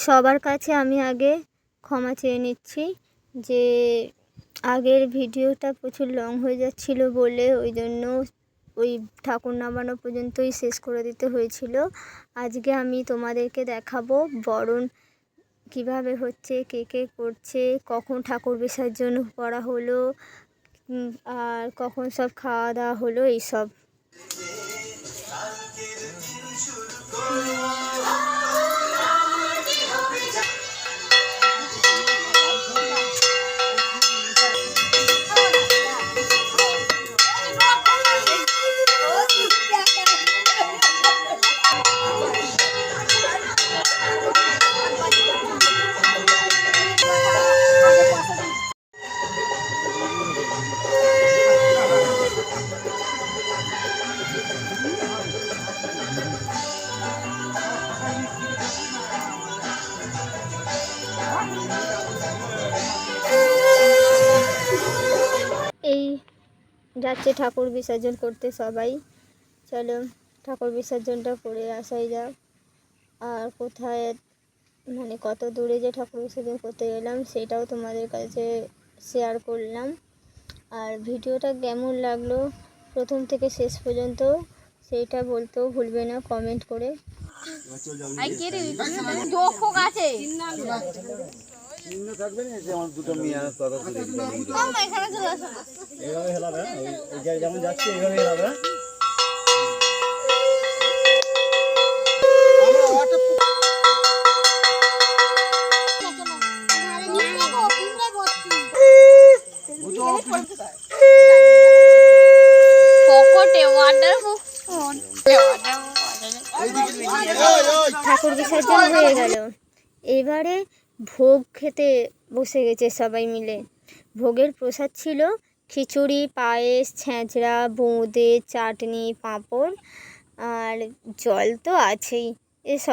সবার কাছে আমি আগে ক্ষমা চেয়ে নিচ্ছি যে আগের ভিডিওটা প্রচুর লং হয়ে যাচ্ছিলো বলে ওই জন্য ওই ঠাকুর নামানো পর্যন্তই শেষ করে দিতে হয়েছিল। আজকে আমি তোমাদেরকে দেখাবো বরণ কিভাবে হচ্ছে, কে কে করছে, কখন ঠাকুর বিসর্জন করা হলো, আর কখন সব খাওয়া দাওয়া হলো এইসব। এই যাচ্ছে ঠাকুর বিসর্জন করতে সবাই। চলো ঠাকুর বিসর্জনটা করে আসাই যাক। আর কোথায় মানে কত দূরে যে ঠাকুর বিসর্জন করতে গেলাম সেটাও তোমাদের কাছে শেয়ার করলাম। আর ভিডিওটা কেমন লাগলো প্রথম থেকে শেষ পর্যন্ত সেইটা বলতেও ভুলবে না কমেন্ট করে। ঠাকুর বিসর্জন হয়ে গেল, এবারে ভোগ খেতে বসে গেছে সবাই মিলে। ভোগের প্রসাদ ছিল খিচুড়ি, পায়েস, ছ্যাঁচড়া, বোঁদে, চাটনি, পাঁপড় আর জল তো আছেই। এসব